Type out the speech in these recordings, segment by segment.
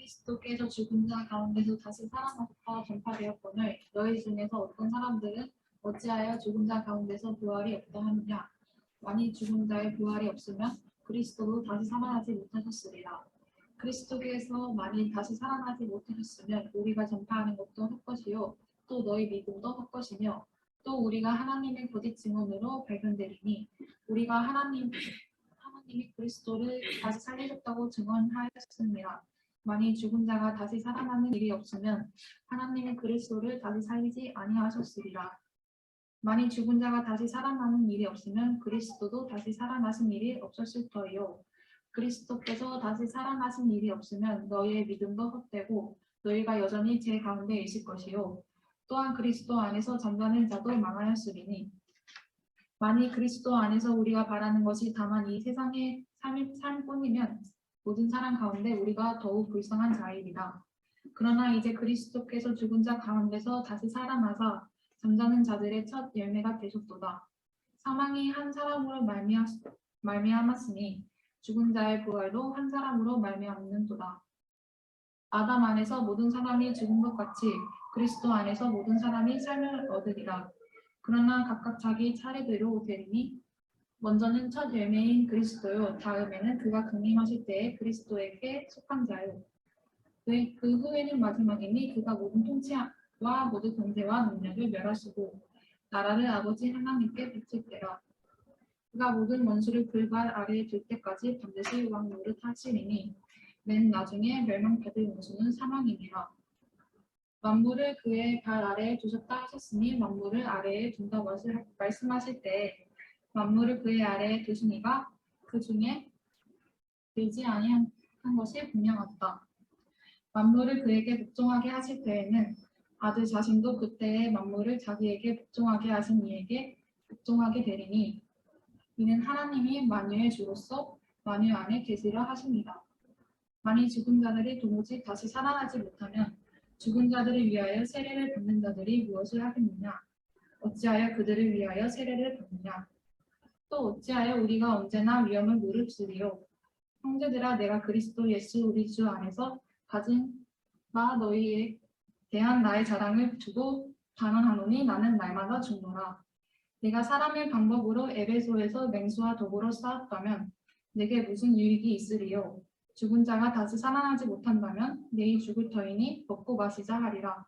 그리스도께서 죽은 자 가운데서 다시 살아나셨다 전파되었거늘 너희 중에서 어떤 사람들은 어찌하여 죽은 자 가운데서 부활이 없다 하느냐. 만일 죽은 자의 부활이 없으면 그리스도도 다시 살아나지 못하셨으리라. 그리스도께서 만일 다시 살아나지 못하셨으면 우리가 전파하는 것도 헛것이요 또 너희 믿음도 헛것이며 또 우리가 하나님의 거짓 증언으로 발견되리니 우리가 하나님이 그리스도를 다시 살리셨다고 증언하였습니다. 만일 죽은 자가 다시 살아나는 일이 없으면 하나님이 그리스도를 다시 살리지 아니하셨으리라. 만일 죽은 자가 다시 살아나는 일이 없으면 그리스도도 다시 살아나신 일이 없었을 터이요. 그리스도께서 다시 살아나신 일이 없으면 너희의 믿음도 헛되고 너희가 여전히 제 가운데 있을 것이요. 또한 그리스도 안에서 잠자는 자도 망하였으리니 만일 그리스도 안에서 우리가 바라는 것이 다만 이 세상의 삶뿐이면 모든 사람 가운데 우리가 더욱 불쌍한 자이리라. 그러나 이제 그리스도께서 죽은 자 가운데서 다시 살아나사 잠자는 자들의 첫 열매가 되셨도다. 사망이 한 사람으로 말미암았으니 죽은 자의 부활도 한 사람으로 말미암는도다. 아담 안에서 모든 사람이 죽은 것 같이 그리스도 안에서 모든 사람이 삶을 얻으리라. 그러나 각각 자기 차례대로 되리니 먼저는 첫 열매인 그리스도요 다음에는 그가 강림하실 때에 그리스도에게 속한 자요 그 후에는 마지막이니 그가 모든 통치와 모든 권세와 능력을 멸하시고 나라를 아버지 하나님께 바칠 때라. 그가 모든 원수를 그 발 아래에 둘 때까지 반드시 왕 노릇하시리니 맨 나중에 멸망받을 원수는 사망이니라. 만물을 그의 발 아래에 두셨다 하셨으니 만물을 아래에 둔다고 말씀하실 때 만물을 그의 아래에 두시니가 그 중에 들지 아니한 것이 분명하다. 만물을 그에게 복종하게 하실 때에는 아들 자신도 그때에 만물을 자기에게 복종하게 하신 이에게 복종하게 되리니 이는 하나님이 만유의 주로서 만유 안에 계시려 하십니다. 만일 죽은 자들이 도무지 다시 살아나지 못하면 죽은 자들을 위하여 세례를 받는 자들이 무엇을 하겠느냐? 어찌하여 그들을 위하여 세례를 받느냐? 또 어찌하여 우리가 언제나 위험을 무릅쓰리요? 형제들아 내가 그리스도 예수 우리 주 안에서 가진 바 너희에 대한 나의 자랑을 두고 단언하노니 나는 날마다 죽노라. 내가 사람의 방법으로 에베소에서 맹수와 도구로 싸웠다면 내게 무슨 유익이 있으리요? 죽은 자가 다시 살아나지 못한다면 내일 죽을 터이니 먹고 마시자 하리라.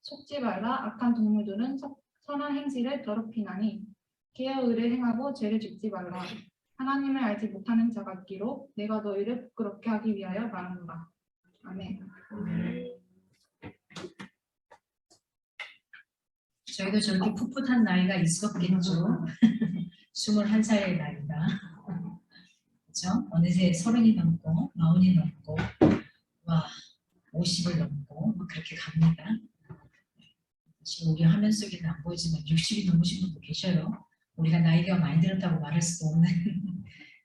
속지 말라. 악한 동물들은 선한 행실을 더럽히나니 깨어 의를 행하고 죄를 짓지 말라. 하나님을 알지 못하는 자가 있기로 내가 너희를 부끄럽게 하기 위하여 말하노라. 아멘. 저희도 저렇게 풋풋한 나이가 있었겠죠. 21살의 나이가. 그렇죠? 어느새 30이 넘고 40이 넘고 와 50을 넘고 그렇게 갑니다. 지금 우리 화면 속에는 안 보이지만 60이 넘으신 분도 계셔요. 우리가 나이가 많이 들었다고 말할 수도 없는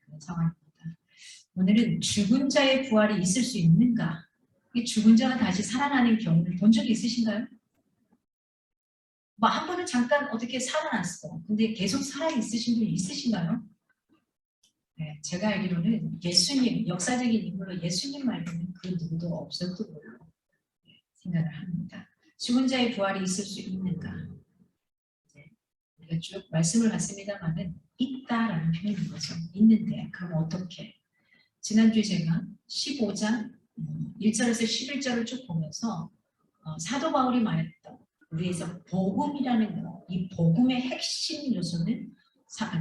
그런 상황입니다. 오늘은 죽은 자의 부활이 있을 수 있는가? 이 죽은 자가 다시 살아나는 경우를 본 적이 있으신가요? 뭐 한 번은 잠깐 어떻게 살아났어. 근데 계속 살아있으신 분 있으신가요? 네, 제가 알기로는 예수님, 역사적인 인물로 예수님 말고는 그 누구도 없었던 걸로 생각을 합니다. 죽은 자의 부활이 있을 수 있는가? 네, 우리가 쭉 말씀을 봤습니다만은 있다라는 표현인 거죠. 있는데 그럼 어떻게? 지난주에 제가 15장 1절에서 11절을 쭉 보면서 사도 바울이 말했던 우리에서 복음이라는 거, 이 복음의 핵심 요소는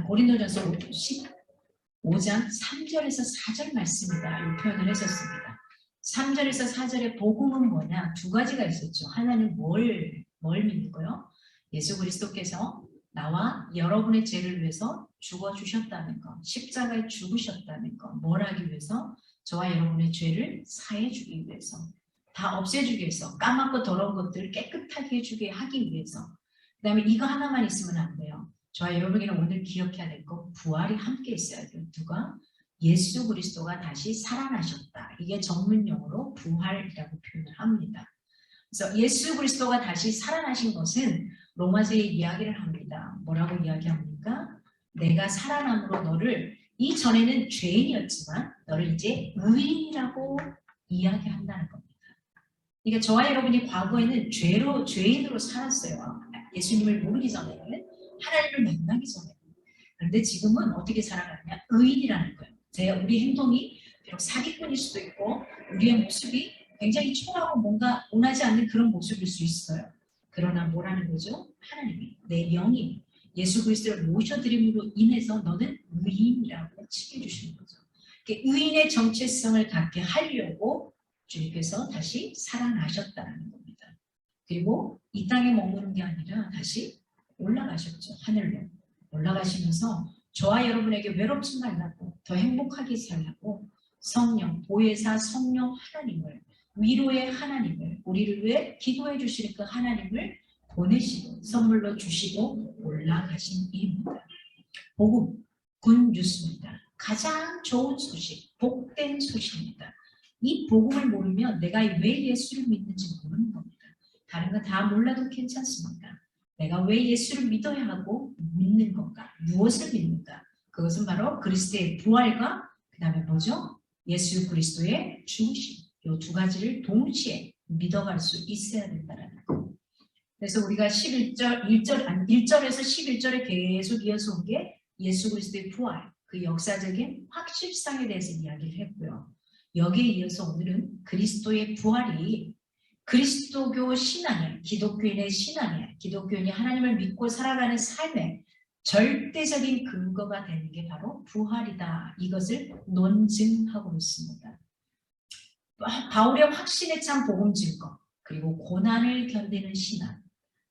고린도전서 15장 3절에서 4절 말씀이다 이 표현을 했었습니다. 3절에서 4절의 복음은 뭐냐? 두 가지가 있었죠. 하나는 뭘 믿는 거요? 예수 그리스도께서 나와 여러분의 죄를 위해서 죽어주셨다는 거, 십자가에 죽으셨다는 거, 뭘 하기 위해서? 저와 여러분의 죄를 사해주기 위해서, 다 없애주기 위해서, 까맣고 더러운 것들을 깨끗하게 해주게 하기 위해서. 그 다음에 이거 하나만 있으면 안 돼요. 저와 여러분에게는 오늘 기억해야 될 거 부활이 함께 있어야 돼요. 누가? 예수 그리스도가 다시 살아나셨다. 이게 전문용어로 부활이라고 표현을 합니다. 그래서 예수 그리스도가 다시 살아나신 것은 로마서에 이야기를 합니다. 뭐라고 이야기합니까? 내가 살아남으로 너를 이전에는 죄인이었지만 너를 이제 의인이라고 이야기한다는 겁니다. 그러니까 저와 여러분이 과거에는 죄인으로 살았어요. 예수님을 모르기 전에는, 하나님을 만나기 전에는. 그런데 지금은 어떻게 살아가느냐? 의인이라는 거예요. 우리 행동이 비록 사기꾼일 수도 있고 우리의 모습이 굉장히 초라하고 뭔가 원하지 않는 그런 모습일 수 있어요. 그러나 뭐라는 거죠? 하나님이 내 영이 예수 그리스도를 모셔드림으로 인해서 너는 의인이라고 칭해주시는 거죠. 의인의 정체성을 갖게 하려고 주님께서 다시 살아나셨다는 겁니다. 그리고 이 땅에 머무는 게 아니라 다시 올라가셨죠. 하늘로 올라가시면서 저와 여러분에게 외롭지 말라고, 더 행복하게 살라고 성령, 보혜사 성령 하나님을, 위로의 하나님을, 우리를 위해 기도해 주시는 그 하나님을 보내시고 선물로 주시고 올라가신 일입니다. 복음, 굿뉴스입니다. 가장 좋은 소식, 복된 소식입니다. 이 복음을 모르면 내가 왜 예수를 믿는지 모르는 겁니다. 다른 거 다 몰라도 괜찮습니다. 내가 왜 예수를 믿어야 하고 믿는 건가? 무엇을 믿는가? 그것은 바로 그리스도의 부활과 그 다음에 뭐죠? 예수 그리스도의 죽으심. 이 두 가지를 동시에 믿어갈 수 있어야 된다는 거. 그래서 우리가 1절에서 11절에 계속 이어서 온 게 예수 그리스도의 부활, 그 역사적인 확실성에 대해서 이야기를 했고요. 여기에 이어서 오늘은 그리스도의 부활이 그리스도교 신앙의, 기독교인의 신앙의, 기독교인이 하나님을 믿고 살아가는 삶의 절대적인 근거가 되는 게 바로 부활이다. 이것을 논증하고 있습니다. 바울의 확신에 찬 복음 증거, 그리고 고난을 견디는 신앙.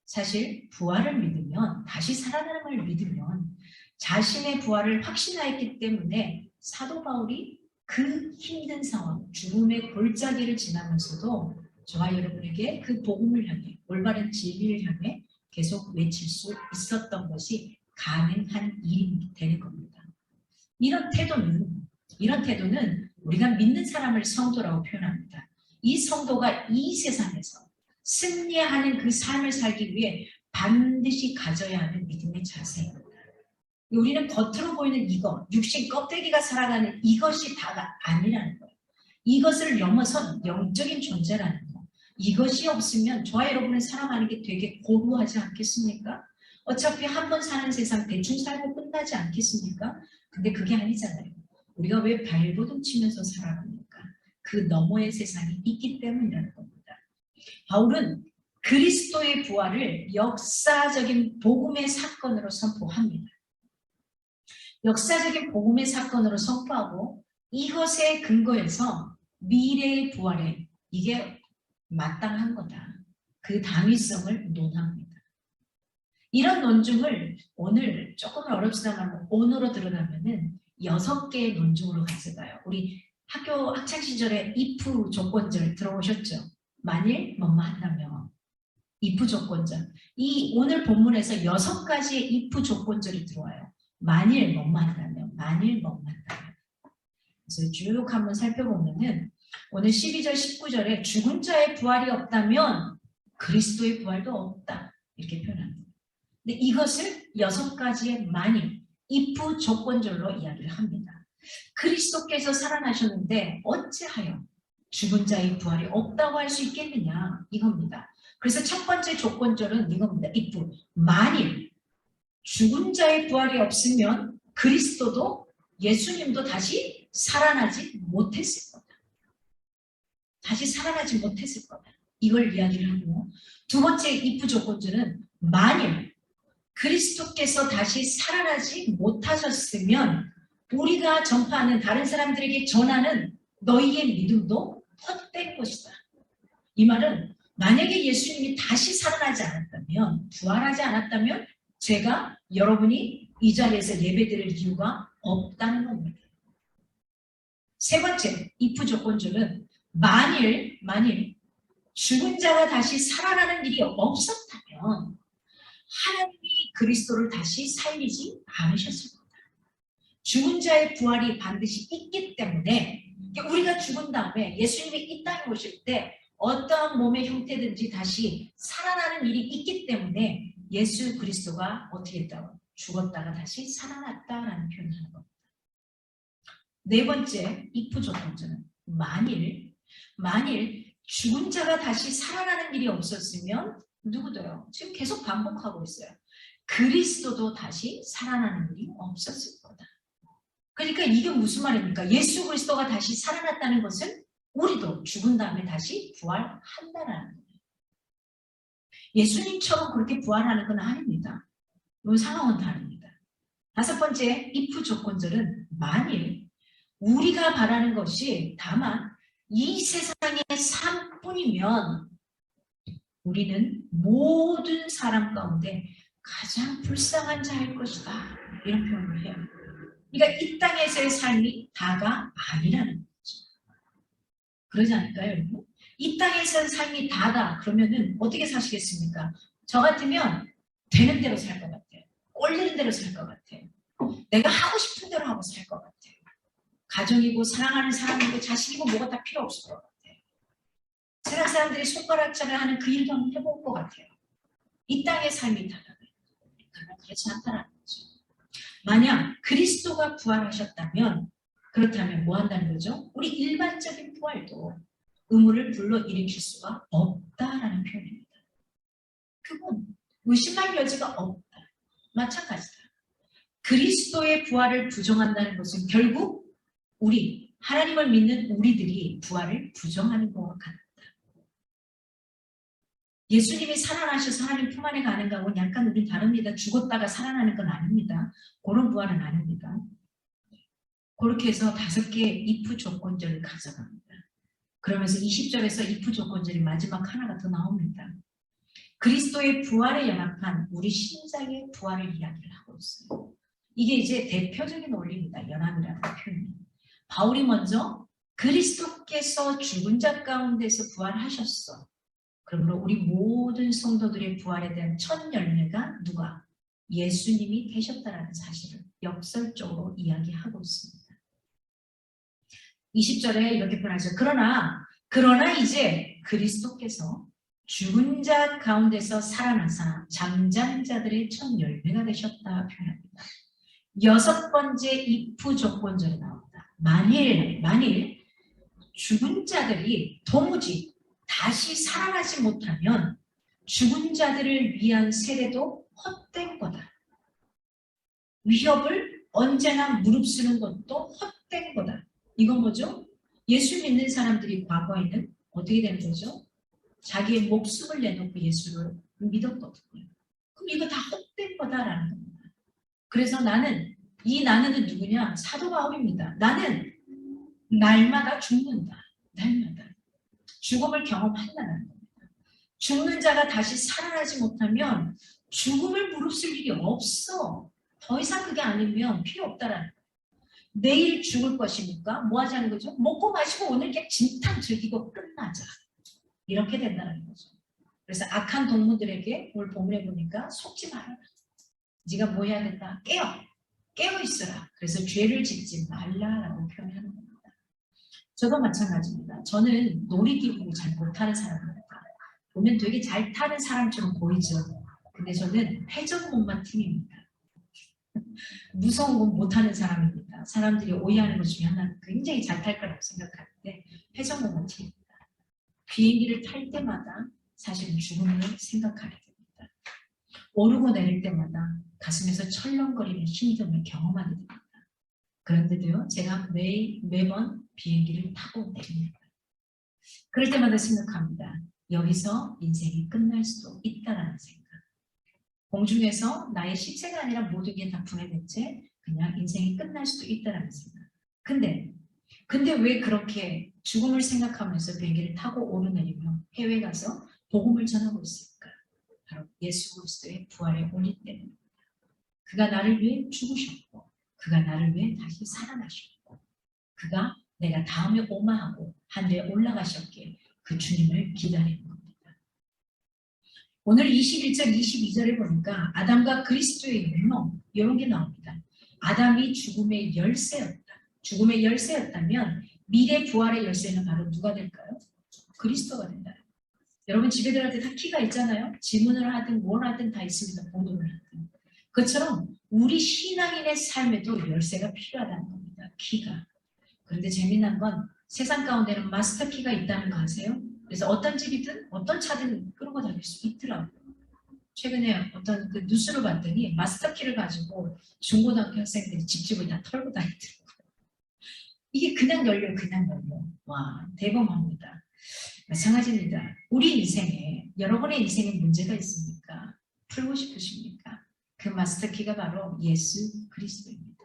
사실 부활을 믿으면, 다시 살아나는 걸 믿으면 자신의 부활을 확신하였기 때문에 사도 바울이 그 힘든 상황, 죽음의 골짜기를 지나면서도 저와 여러분에게 그 복음을 향해, 올바른 진리를 향해 계속 외칠 수 있었던 것이 가능한 일이 되는 겁니다. 이런 태도는 우리가 믿는 사람을 성도라고 표현합니다. 이 성도가 이 세상에서 승리하는 그 삶을 살기 위해 반드시 가져야 하는 믿음의 자세입니다. 우리는 겉으로 보이는 이것, 육신 껍데기가 살아가는 이것이 다가 아니라는 거예요. 이것을 넘어선 영적인 존재라는 거. 이것이 없으면 저와 여러분은 살아가는 게 되게 고루하지 않겠습니까? 어차피 한 번 사는 세상 대충 살고 끝나지 않겠습니까? 근데 그게 아니잖아요. 우리가 왜 발버둥 치면서 살아갑니까? 그 너머의 세상이 있기 때문이라는 겁니다. 바울은 그리스도의 부활을 역사적인 복음의 사건으로 선포합니다. 역사적인 복음의 사건으로 선포하고 이것에 근거해서 미래의 부활에 이게 마땅한 거다. 그 당위성을 논합니다. 이런 논증을 오늘 조금 어렵지만 오늘로 드러나면은 6개의 논증으로 가져가요. 우리 학교 학창시절에 if 조건절 들어보셨죠? 만일 뭐뭐 한다면 if 조건절. 이 오늘 본문에서 6가지의 if 조건절이 들어와요. 만일 뭐뭐 한다면, 만일 뭐뭐 한다면. 그래서 쭉 한번 살펴보면은 오늘 12절, 19절에 죽은 자의 부활이 없다면 그리스도의 부활도 없다. 이렇게 표현합니다. 근데 이것을 6가지의 만일, if 조건절로 이야기를 합니다. 그리스도께서 살아나셨는데 어찌하여 죽은 자의 부활이 없다고 할 수 있겠느냐 이겁니다. 그래서 첫 번째 조건절은 이겁니다. if 만일 죽은 자의 부활이 없으면 그리스도도 예수님도 다시 살아나지 못했을 거다. 다시 살아나지 못했을 거다. 이걸 이야기를 하고 두 번째 if 조건절은 만일 그리스도께서 다시 살아나지 못하셨으면 우리가 전파하는 다른 사람들에게 전하는 너희의 믿음도 헛된 것이다. 이 말은 만약에 예수님이 다시 살아나지 않았다면, 부활하지 않았다면 제가 여러분이 이 자리에서 예배드릴 이유가 없다는 겁니다. 세 번째 if 조건절은 만일 죽은 자가 다시 살아나는 일이 없었다면 하나님이 그리스도를 다시 살리지 않으셨을 겁니다. 죽은 자의 부활이 반드시 있기 때문에 우리가 죽은 다음에 예수님이 이 땅에 오실 때 어떠한 몸의 형태든지 다시 살아나는 일이 있기 때문에 예수 그리스도가 어떻게 했다고? 죽었다가 다시 살아났다라는 표현을 하는 겁니다. 네 번째 if 조건절은 만일 만일 죽은 자가 다시 살아나는 일이 없었으면 누구도요? 지금 계속 반복하고 있어요. 그리스도도 다시 살아나는 일이 없었을 거다. 그러니까 이게 무슨 말입니까? 예수 그리스도가 다시 살아났다는 것은 우리도 죽은 다음에 다시 부활한다는 거예요. 예수님처럼 그렇게 부활하는 건 아닙니다. 이 상황은 다릅니다. 다섯 번째, if 조건절은 만일 우리가 바라는 것이 다만 이 세상의 삶뿐이면 우리는 모든 사람 가운데 가장 불쌍한 자일 것이다. 이런 표현을 해요. 그러니까 이 땅에서의 삶이 다가 아니라는 거죠. 그러지 않을까요, 여러분? 이 땅에서의 삶이 다다. 그러면은 어떻게 사시겠습니까? 저 같으면 되는 대로 살 것 같아요. 꼴리는 대로 살 것 같아요. 내가 하고 싶은 대로 하고 살 것 같아요. 가정이고 사랑하는 사람이고 자식이고 뭐가 다 필요 없을 것 같아요. 세상 사람들이 손가락질을 하는 그 일도 한번 해볼 것 같아요. 이 땅의 삶이 다다. 그러나 그렇지 않다는 거죠. 만약 그리스도가 부활하셨다면 그렇다면 뭐 한다는 거죠? 우리 일반적인 부활도 의문을 불러일으킬 수가 없다라는 표현입니다. 그건 의심할 여지가 없다. 마찬가지다. 그리스도의 부활을 부정한다는 것은 결국 우리 하나님을 믿는 우리들이 부활을 부정하는 것과 같다. 예수님이 살아나셔서 하나님 품 안에 가는 거하고는 약간 우리 다릅니다. 죽었다가 살아나는 건 아닙니다. 그런 부활은 아닙니다. 그렇게 해서 5개의 if 조건절을 가져갑니다. 그러면서 20절에서 if 조건절이 마지막 하나가 더 나옵니다. 그리스도의 부활에 연합한 우리 신자의 부활을 이야기를 하고 있어요. 이게 이제 대표적인 원리입니다. 연합이라는 표현이. 바울이 먼저 그리스도께서 죽은 자 가운데서 부활하셨어. 그러므로 우리 모든 성도들의 부활에 대한 첫 열매가 누가? 예수님이 되셨다는 사실을 역설적으로 이야기하고 있습니다. 20절에 이렇게 표현하죠. 그러나 이제 그리스도께서 죽은 자 가운데서 살아나사 잠잠 자들의 첫 열매가 되셨다 표현합니다. 6번째 if 조건절이 나옵니다. 만일 죽은 자들이 도무지 다시 살아나지 못하면 죽은 자들을 위한 세례도 헛된 거다. 위협을 언제나 무릅쓰는 것도 헛된 거다. 이건 뭐죠? 예수 믿는 사람들이 과거에는 어떻게 되는 거죠? 자기의 목숨을 내놓고 예수를 믿었거든요. 그럼 이거 다 헛된 거다라는 겁니다. 그래서 나는 누구냐? 사도 바울입니다. 나는 날마다 죽는다. 날마다. 죽음을 경험한다는 겁니다. 죽는 자가 다시 살아나지 못하면 죽음을 무릅쓸 일이 없어. 더 이상 그게 아니면 필요 없다라는 거예요. 내일 죽을 것이니까 뭐 하자는 거죠? 먹고 마시고 오늘 그냥 진탕 즐기고 끝나자. 이렇게 된다는 거죠. 그래서 악한 동무들에게 오늘 본문에 보니까 속지 말아라. 네가 뭐 해야 된다? 깨어 있어라. 그래서 죄를 짓지 말라라고 표현하는 겁니다. 저도 마찬가지입니다. 저는 놀이기구 잘 못하는 사람입니다. 보면 되게 잘 타는 사람처럼 보이죠. 근데 저는 회전목마 팀입니다. 무서운 건 못하는 사람입니다. 사람들이 오해하는 것 중에 하나는 굉장히 잘 탈 거라고 생각하는데 회전목마 팀입니다. 비행기를 탈 때마다 사실은 죽음을 생각하게 됩니다. 오르고 내릴 때마다 가슴에서 철렁거리는 힘듦을 경험하게 됩니다. 그런데도요, 제가 매번 비행기를 타고 내립니다. 그럴 때마다 생각합니다. 여기서 인생이 끝날 수도 있다라는 생각. 공중에서 나의 시체가 아니라 모든 게 다 분해된 채 그냥 인생이 끝날 수도 있다라는 생각. 근데 왜 그렇게 죽음을 생각하면서 비행기를 타고 오르내리며 해외 가서 복음을 전하고 있을까? 바로 예수 그리스도의 부활의 원리 때문입니다. 그가 나를 위해 죽으셨고 그가 나를 위해 다시 살아나셨고 그가 내가 다음에 오마하고 하늘에 올라가셨기에 그 주님을 기다리는 겁니다. 오늘 21절, 22절에 보니까 아담과 그리스도의 유형 이런 게 나옵니다. 아담이 죽음의 열쇠였다. 죽음의 열쇠였다면 미래 부활의 열쇠는 바로 누가 될까요? 그리스도가 된다. 여러분 집에 들어갈 때 다 키가 있잖아요. 지문을 하든 뭘 하든 다 있습니다. 보도를 하든. 그것처럼 우리 신앙인의 삶에도 열쇠가 필요하다는 겁니다. 키가. 그런데 재미난 건 세상 가운데는 마스터키가 있다는 거 아세요? 그래서 어떤 집이든 어떤 차든 끌고 다닐 수 있더라고요. 최근에 어떤 그 뉴스를 봤더니 마스터키를 가지고 중고등학교 학생들이 집집을 다 털고 다니더라고요. 이게 그냥 열려. 와, 대범합니다. 마찬가지입니다. 우리 인생에, 여러분의 인생에 문제가 있습니까? 풀고 싶으십니까? 그 마스터키가 바로 예수 그리스도입니다.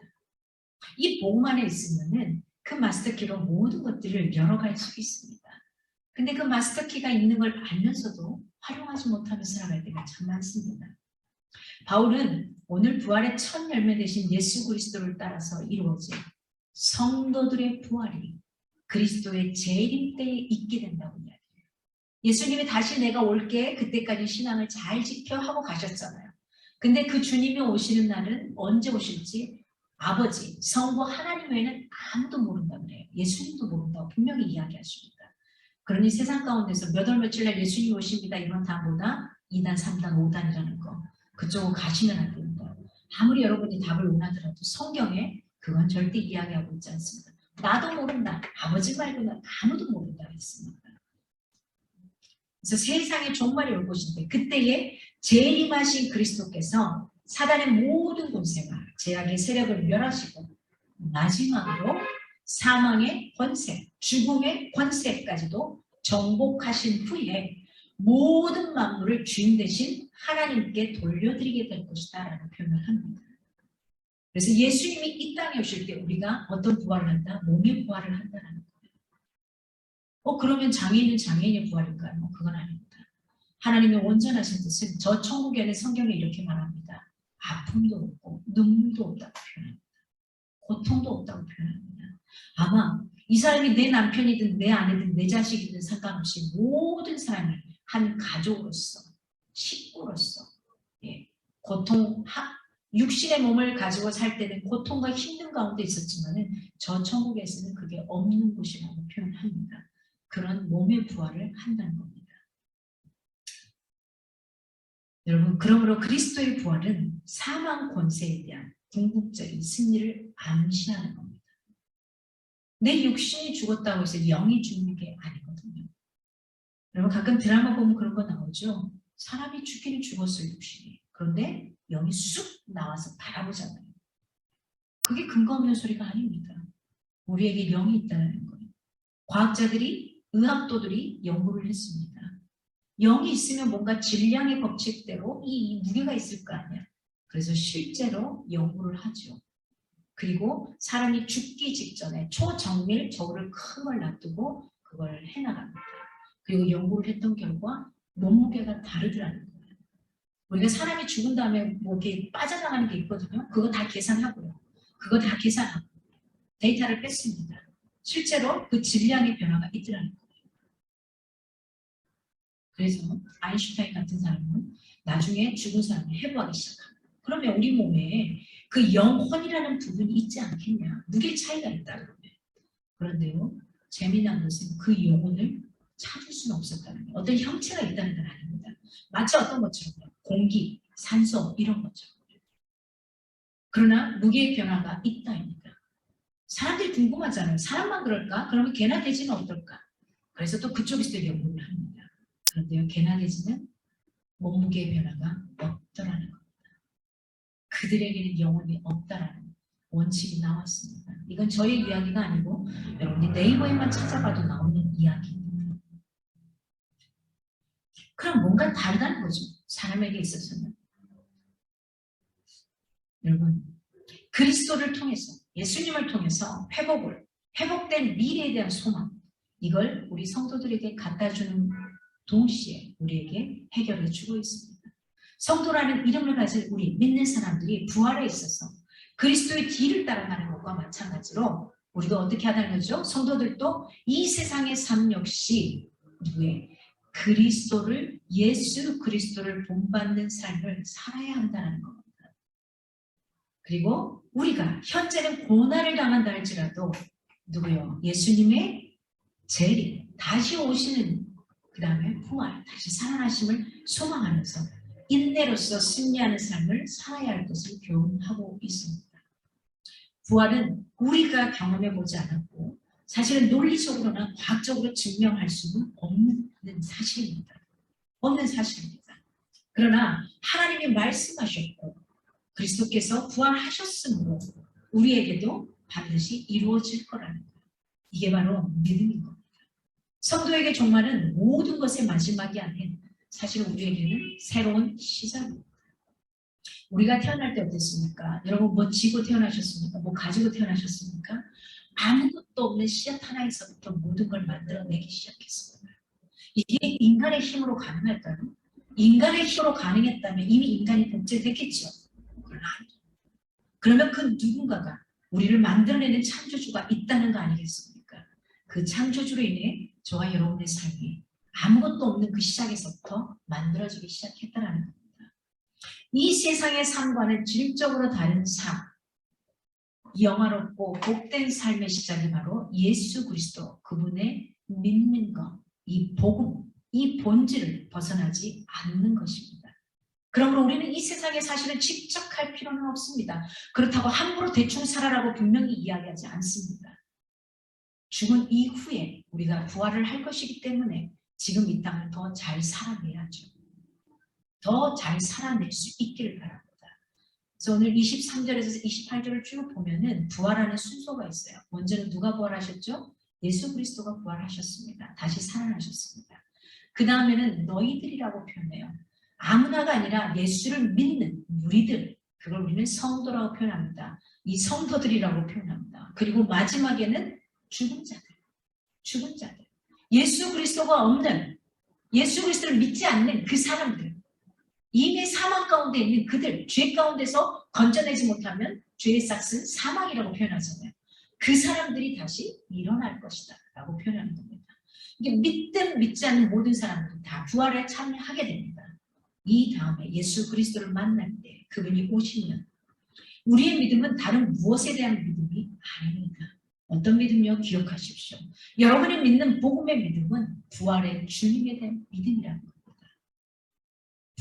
이 복음 안에 있으면은 그 마스터키로 모든 것들을 열어갈 수 있습니다. 근데 그 마스터키가 있는 걸 알면서도 활용하지 못하며 살아갈 때가 참 많습니다. 바울은 오늘 부활의 첫 열매 되신 예수 그리스도를 따라서 이루어진 성도들의 부활이 그리스도의 재림 때에 있게 된다고 이야기해요. 예수님이 다시 내가 올게 그때까지 신앙을 잘 지켜 하고 가셨잖아요. 근데 그 주님이 오시는 날은 언제 오실지 아버지, 성부 하나님 외에는 아무도 모른다고 그래요. 예수님도 모른다고 분명히 이야기하십니다. 그러니 세상 가운데서 몇 월 며칠 날 예수님 오십니다. 이런 단보다 2단, 3단, 5단이라는 거 그쪽으로 가시면 안 됩니다. 아무리 여러분이 답을 원하더라도 성경에 그건 절대 이야기하고 있지 않습니다. 나도 모른다. 아버지 말고는 아무도 모른다 했습니다. 그래서 세상에 종말이 올 것인데 그때에 재림하신 그리스도께서 사단의 모든 권세와 제약의 세력을 멸하시고 마지막으로 사망의 권세, 죽음의 권세까지도 정복하신 후에 모든 만물을 주인 되신 하나님께 돌려드리게 될 것이다 라는 표현을 합니다. 그래서 예수님이 이 땅에 오실 때 우리가 어떤 부활을 한다? 몸의 부활을 한다는 거예요. 그러면 장애인은 장애인의 부활인가요? 그건 아닙니다. 하나님의 온전하신 뜻은 저 천국에는 성경에 이렇게 말합니다. 아픔도 없고 눈물도 없다고 표현합니다. 고통도 없다고 표현합니다. 아마 이 사람이 내 남편이든 내 아내든 내 자식이든 상관없이 모든 사람이 한 가족으로서 식구로서 고통, 육신의 몸을 가지고 살 때는 고통과 힘든 가운데 있었지만은 저 천국에서는 그게 없는 곳이라고 표현합니다. 그런 몸의 부활을 한다는 겁니다. 여러분, 그러므로 그리스도의 부활은 사망 권세에 대한 궁극적인 승리를 암시하는 겁니다. 내 육신이 죽었다고 해서 영이 죽는 게 아니거든요. 여러분 가끔 드라마 보면 그런 거 나오죠. 사람이 죽기는 죽었어요, 육신이. 그런데 영이 쑥 나와서 바라보잖아요. 그게 근거 없는 소리가 아닙니다. 우리에게 영이 있다는 거예요. 과학자들이, 의학도들이 연구를 했습니다. 영이 있으면 뭔가 질량의 법칙대로 이 무게가 있을 거 아니야. 그래서 실제로 연구를 하죠. 그리고 사람이 죽기 직전에 초정밀 저울을 큰 걸 놔두고 그걸 해나갑니다. 그리고 연구를 했던 결과 몸무게가 다르더라는 거예요. 우리가 사람이 죽은 다음에 뭐 이렇게 빠져나가는 게 있거든요. 그거 다 계산하고요. 그거 다 계산하고 데이터를 뺐습니다. 실제로 그 질량의 변화가 있더라는 거예요. 그래서 아인슈타인 같은 사람은 나중에 죽은 사람을 해부하기 시작합니다. 그러면 우리 몸에 그 영혼이라는 부분이 있지 않겠냐. 무게 차이가 있다 그러면. 그런데요. 재미난 것은 그 영혼을 찾을 수는 없었다는 거예요. 어떤 형체가 있다는 건 아닙니다. 마치 어떤 것처럼요. 공기, 산소 이런 것처럼. 그러나 무게의 변화가 있다입니다. 사람들이 궁금하잖아요. 사람만 그럴까? 그러면 개나 돼지는 어떨까? 그래서 또 그쪽에서 연구를 합니다. 그런데요. 개나 돼지는 몸무게의 변화가 없더라는 겁니다. 그들에게는 영혼이 없다라는 원칙이 나왔습니다. 이건 저의 이야기가 아니고 여러분이 네이버에만 찾아봐도 나오는 이야기입니다. 그럼 뭔가 다르다는 거죠. 사람에게 있어서는. 여러분 그리스도를 통해서 예수님을 통해서 회복된 미래에 대한 소망 이걸 우리 성도들에게 갖다주는 동시에 우리에게 해결해 주고 있습니다. 성도라는 이름을 가진 우리 믿는 사람들이 부활에 있어서 그리스도의 뒤를 따라가는 것과 마찬가지로 우리도 어떻게 하다는 거죠? 성도들도 이 세상의 삶 역시 누구의 그리스도를 예수 그리스도를 본받는 삶을 살아야 한다는 겁니다. 그리고 우리가 현재는 고난을 당한다 할지라도 누구요? 예수님의 재림, 다시 오시는 그 다음에 부활, 다시 살아나심을 소망하면서 인내로서 승리하는 삶을 살아야 할 것을 교훈하고 있습니다. 부활은 우리가 경험해보지 않았고 사실은 논리적으로나 과학적으로 증명할 수는 없는 사실입니다. 없는 사실입니다. 그러나 하나님이 말씀하셨고 그리스도께서 부활하셨으므로 우리에게도 반드시 이루어질 거라는 것. 이게 바로 믿음인 겁니다. 성도에게 종말은 모든 것의 마지막이 아닌 사실 우리에게는 새로운 시작입니다. 우리가 태어날 때 어땠습니까? 여러분 뭐 지고 태어나셨습니까? 뭐 가지고 태어나셨습니까? 아무것도 없는 씨앗 하나에서부터 모든 걸 만들어내기 시작했습니다. 이게 인간의 힘으로 가능할까요? 인간의 힘으로 가능했다면 이미 인간이 복제됐겠죠. 그러나 그러면 그 누군가가 우리를 만들어내는 창조주가 있다는 거 아니겠습니까? 그 창조주로 인해 저와 여러분의 삶이 아무것도 없는 그 시작에서부터 만들어지기 시작했다는 겁니다. 이 세상의 삶과는 질적으로 다른 삶, 영화롭고 복된 삶의 시작이 바로 예수 그리스도 그분의 믿는 것, 이 복음, 이 본질을 벗어나지 않는 것입니다. 그러므로 우리는 이 세상에 사실은 집착할 필요는 없습니다. 그렇다고 함부로 대충 살아라고 분명히 이야기하지 않습니다. 죽은 이후에 우리가 부활을 할 것이기 때문에 지금 이 땅을 더 잘 살아내야죠. 더 잘 살아낼 수 있기를 바랍니다. 그래서 오늘 23절에서 28절을 쭉 보면은 부활하는 순서가 있어요. 먼저는 누가 부활하셨죠? 예수 그리스도가 부활하셨습니다. 다시 살아나셨습니다. 그 다음에는 너희들이라고 표현해요. 아무나가 아니라 예수를 믿는 우리들, 그걸 우리는 성도라고 표현합니다. 이 성도들이라고 표현합니다. 그리고 마지막에는 죽은 자들, 죽은 자들. 예수 그리스도가 없는, 예수 그리스도를 믿지 않는 그 사람들, 이미 사망 가운데 있는 그들, 죄 가운데서 건져내지 못하면 죄의 싹은 사망이라고 표현하잖아요. 그 사람들이 다시 일어날 것이다 라고 표현하는 겁니다. 이게 믿든 믿지 않는 모든 사람들은 다 부활에 참여하게 됩니다. 이 다음에 예수 그리스도를 만날 때 그분이 오시면 우리의 믿음은 다른 무엇에 대한 믿음이 아닙니다. 어떤 믿음요? 기억하십시오. 여러분이 믿는 복음의 믿음은 부활의 주님에 대한 믿음이라는 겁니다.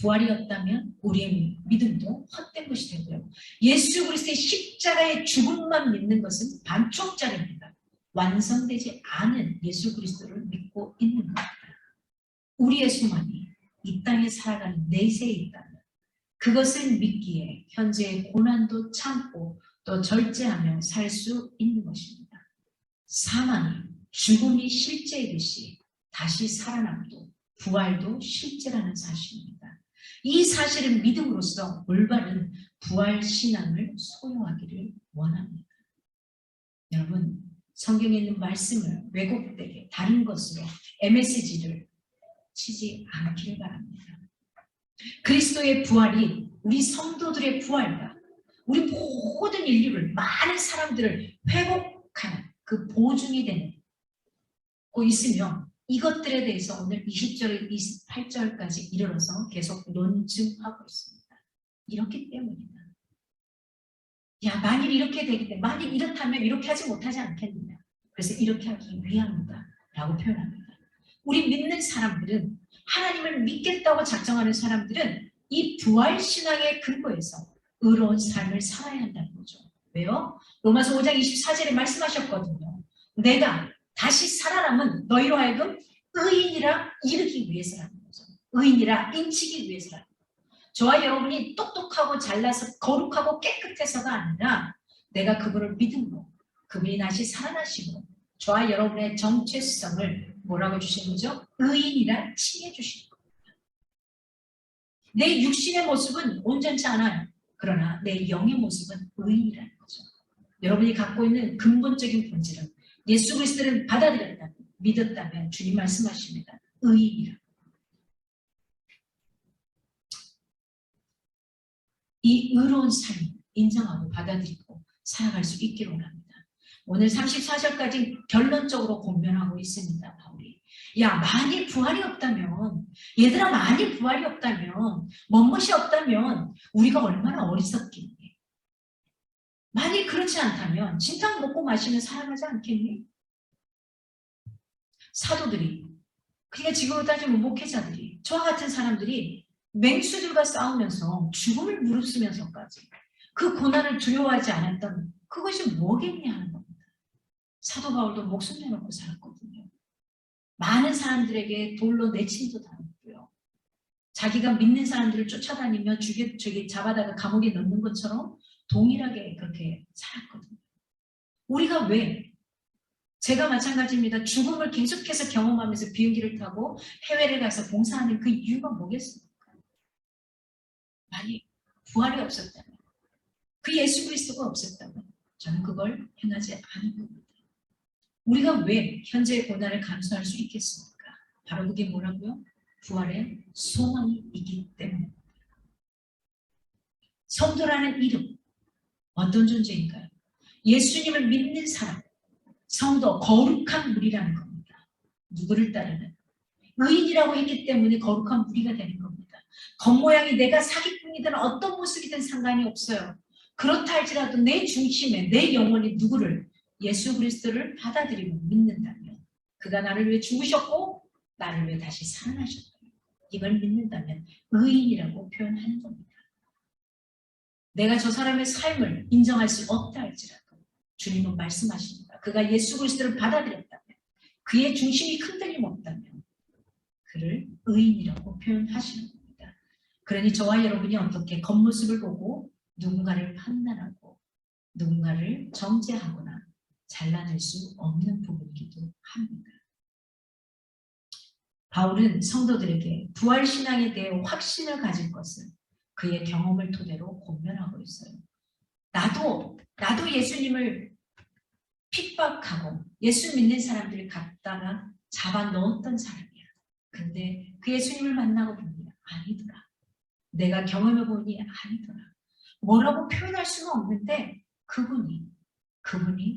부활이 없다면 우리의 믿음도 헛된 것이 되고요. 예수 그리스도의 십자가의 죽음만 믿는 것은 반쪽짜리입니다. 완성되지 않은 예수 그리스도를 믿고 있는 겁니다. 우리의 소망이 이 땅에 살아가는 내세에 있다면 그것을 믿기에 현재의 고난도 참고 또 절제하며 살 수 있는 것입니다. 사망이 죽음이 실제이듯이 다시 살아남도 부활도 실제라는 사실입니다. 이 사실을 믿음으로써 올바른 부활 신앙을 소유하기를 원합니다. 여러분, 성경에 있는 말씀을 왜곡되게 다른 것으로 MSG를 치지 않기를 바랍니다. 그리스도의 부활이 우리 성도들의 부활과 우리 모든 인류를, 많은 사람들을 회복하는 그 보증이 되는 거 있으며 이것들에 대해서 오늘 20절, 28절까지 이르러서 계속 논증하고 있습니다. 이렇기 때문이다. 야, 만일 이렇게 되기 때문에, 만일 이렇다면 이렇게 하지 못하지 않겠느냐. 그래서 이렇게 하기 위함이다 라고 표현합니다. 우리 믿는 사람들은, 하나님을 믿겠다고 작정하는 사람들은 이 부활신앙의 근거에서 의로운 삶을 살아야 한다는 거죠. 왜요? 로마서 5장 24절에 말씀하셨거든요. 내가 다시 살아남은 너희로 하여금 의인이라 이르기 위해서라는 거죠. 의인이라 인치기 위해서라는 거죠. 저와 여러분이 똑똑하고 잘나서 거룩하고 깨끗해서가 아니라 내가 그분을 믿음으로 그분이 다시 살아나시고 저와 여러분의 정체성을 뭐라고 주신 거죠? 의인이라 칭해 주신 겁니다. 내 육신의 모습은 온전치 않아요. 그러나 내 영의 모습은 의인이라는 거죠. 여러분이 갖고 있는 근본적인 본질은 예수 그리스도를 받아들였다면, 믿었다면 주님 말씀하십니다. 의인이라. 이 의로운 삶을 인정하고 받아들이고 살아갈 수 있기를 원합니다. 오늘 34절까지 결론적으로 권면하고 있습니다. 바울이. 야, 만일 부활이 없다면, 얘들아 만일 부활이 없다면, 먼것이 없다면 우리가 얼마나 어리석겠니? 만일 그렇지 않다면 진탕 먹고 마시면 살아가지 않겠니? 사도들이, 그러니까 지금으로 따지면 목회자들이, 저와 같은 사람들이 맹수들과 싸우면서 죽음을 무릅쓰면서까지 그 고난을 두려워하지 않았던 그것이 뭐겠냐 하는 겁니다. 사도 바울도 목숨 내놓고 살았거든요. 많은 사람들에게 돌로 내침도 당했고요. 자기가 믿는 사람들을 쫓아다니며 잡아다가 감옥에 넣는 것처럼 동일하게 그렇게 살았거든요. 우리가 왜? 제가 마찬가지입니다. 죽음을 계속해서 경험하면서 비행기를 타고 해외를 가서 봉사하는 그 이유가 뭐겠습니까? 만약 부활이 없었다면, 그 예수 그리스도가 없었다면 저는 그걸 행하지 않을 겁니다. 우리가 왜 현재의 고난을 감수할 수 있겠습니까? 바로 그게 뭐라고요? 부활의 소망이 있기 때문에. 성도라는 이름, 어떤 존재인가요? 예수님을 믿는 사람, 성도, 거룩한 무리라는 겁니다. 누구를 따르는? 의인이라고 했기 때문에 거룩한 무리가 되는 겁니다. 겉모양이 내가 사기꾼이든 어떤 모습이든 상관이 없어요. 그렇다 할지라도 내 중심에 내 영혼이 누구를? 예수 그리스도를 받아들이고 믿는다면, 그가 나를 위해 죽으셨고 나를 위해 다시 살아나셨다. 이걸 믿는다면 의인이라고 표현하는 겁니다. 내가 저 사람의 삶을 인정할 수 없다 할지라도 주님은 말씀하십니다. 그가 예수 그리스도를 받아들였다면, 그의 중심이 흔들림 없다면 그를 의인이라고 표현하시는 겁니다. 그러니 저와 여러분이 어떻게 겉모습을 보고 누군가를 판단하고 누군가를 정죄하거나 잘라낼 수 없는 부분이기도 합니다. 바울은 성도들에게 부활신앙에 대해 확신을 가질 것을 그의 경험을 토대로 권면하고 있어요. 나도 예수님을 핍박하고 예수 믿는 사람들을 갖다가 잡아 넣었던 사람이야. 근데 그 예수님을 만나고 보니 아니더라. 내가 경험해 보니 아니더라. 뭐라고 표현할 수는 없는데 그분이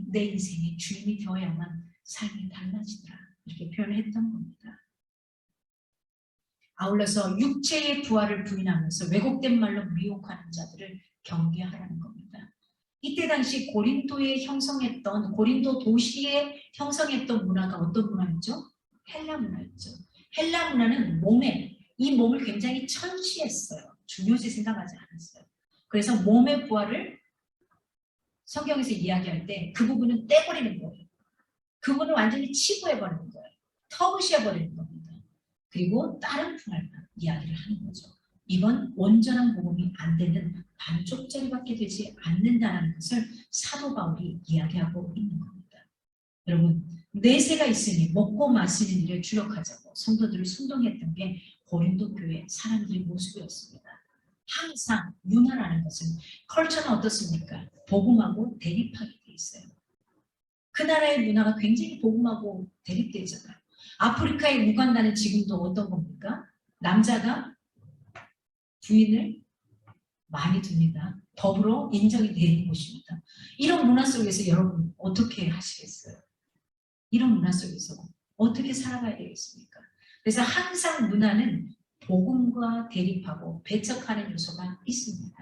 내 인생의 주인이 되어야만 삶이 달라지더라. 이렇게 표현했던 겁니다. 아울러서 육체의 부활을 부인하면서 왜곡된 말로 미혹하는 자들을 경계하라는 겁니다. 이때 당시 고린도 도시에 형성했던 문화가 어떤 문화였죠? 헬라 문화였죠. 헬라 문화는 이 몸을 굉장히 천시했어요. 중요시 생각하지 않았어요. 그래서 몸의 부활을 성경에서 이야기할 때 그 부분은 떼버리는 거예요. 그 부분을 완전히 치부해버리는 거예요. 터부시해버리는 겁니다. 그리고 다른 부활만 이야기를 하는 거죠. 이건 온전한 복음이 안 되는 반쪽짜리밖에 되지 않는다는 것을 사도 바울이 이야기하고 있는 겁니다. 여러분, 내세가 있으니 먹고 마시는 일에 주력하자고 성도들을 선동했던 게 고린도 교회 사람들의 모습이었습니다. 항상 문화라는 것은 컬처는 어떻습니까? 복음하고 대립하게 돼 있어요. 그 나라의 문화가 굉장히 복음하고 대립되잖아요. 아프리카의 우간다는 지금도 어떤 겁니까? 남자가 부인을 많이 둡니다. 법으로 인정이 되는 곳입니다. 이런 문화 속에서 여러분 어떻게 하시겠어요? 이런 문화 속에서 어떻게 살아가야 되겠습니까? 그래서 항상 문화는 복음과 대립하고 배척하는 요소가 있습니다.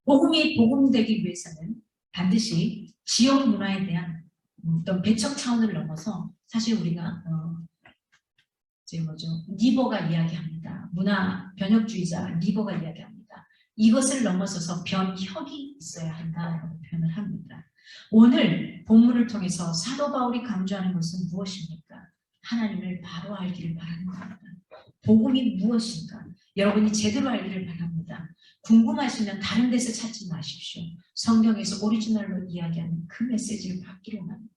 복음이 복음되기 위해서는 반드시 지역 문화에 대한 어떤 배척 차원을 넘어서 사실 우리가 니버가 이야기합니다. 문화 변혁주의자 니버가 이야기합니다. 이것을 넘어서서 변혁이 있어야 한다라고 표현을 합니다. 오늘 본문을 통해서 사도 바울이 강조하는 것은 무엇입니까? 하나님을 바로 알기를 바라는 겁니다. 복음이 무엇인가? 여러분이 제대로 알기를 바랍니다. 궁금하시면 다른 데서 찾지 마십시오. 성경에서 오리지널로 이야기하는 그 메시지를 받기를 원합니다.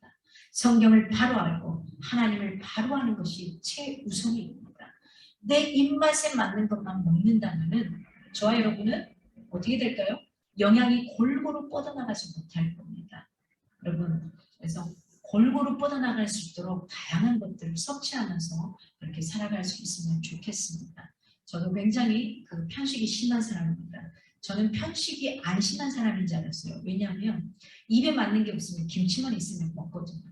성경을 바로 알고 하나님을 바로 아는 것이 최우선입니다. 내 입맛에 맞는 것만 먹는다면 저와 여러분은 어떻게 될까요? 영양이 골고루 뻗어나가지 못할 겁니다. 여러분, 그래서 골고루 뻗어나갈 수 있도록 다양한 것들을 섭취하면서 그렇게 살아갈 수 있으면 좋겠습니다. 저도 굉장히 편식이 심한 사람입니다. 저는 편식이 안 심한 사람인 줄 알았어요. 왜냐하면 입에 맞는 게 없으면 김치만 있으면 먹거든요.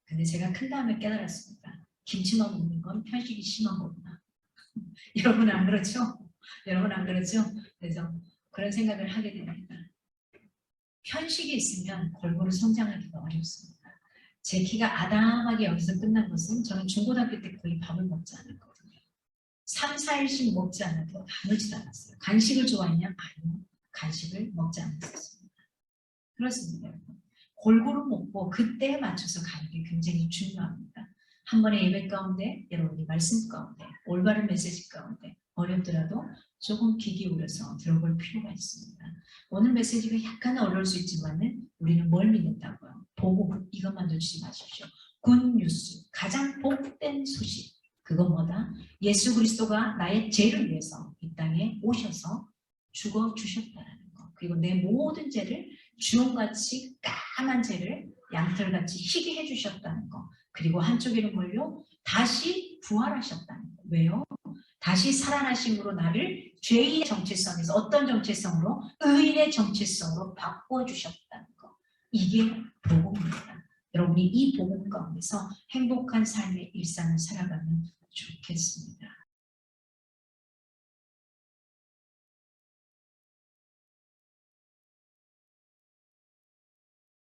근데 제가 큰 다음에 깨달았습니다. 김치만 먹는 건 편식이 심한 거구나. 여러분 안 그렇죠? 여러분 안 그렇죠? 그래서 그런 생각을 하게 됩니다. 편식이 있으면 골고루 성장하기가 어렵습니다. 제 키가 아담하게 여기서 끝난 것은 저는 중고등학교 때 거의 밥을 먹지 않았거든요. 3, 4일씩 먹지 않아도 아물지도 않았어요. 간식을 좋아했냐? 아니요. 간식을 먹지 않았습니다. 그렇습니다. 골고루 먹고 그때에 맞춰서 가는 게 굉장히 중요합니다. 한 번의 예배 가운데, 여러분이 말씀 가운데, 올바른 메시지 가운데 어렵더라도 조금 귀 기울여서 들어볼 필요가 있습니다. 오늘 메시지가 약간 어려울 수 있지만은 우리는 뭘 믿는다고요? 복음, 이것만 놓치지 마십시오. 굿뉴스, 가장 복된 소식. 그건 뭐다? 예수 그리스도가 나의 죄를 위해서 이 땅에 오셔서 죽어 주셨다는 거. 그리고 내 모든 죄를 주홍같이 까만 죄를 양털같이 희게 해주셨다는 거. 그리고 한쪽에는 뭘요? 다시 부활하셨다는 거. 왜요? 다시 살아나심으로 나를 죄의 정체성에서 어떤 정체성으로? 의인의 정체성으로 바꿔주셨다는 거. 이게 복음입니다. 여러분이 이 복음 가운데서 행복한 삶의 일상을 살아가면 좋겠습니다.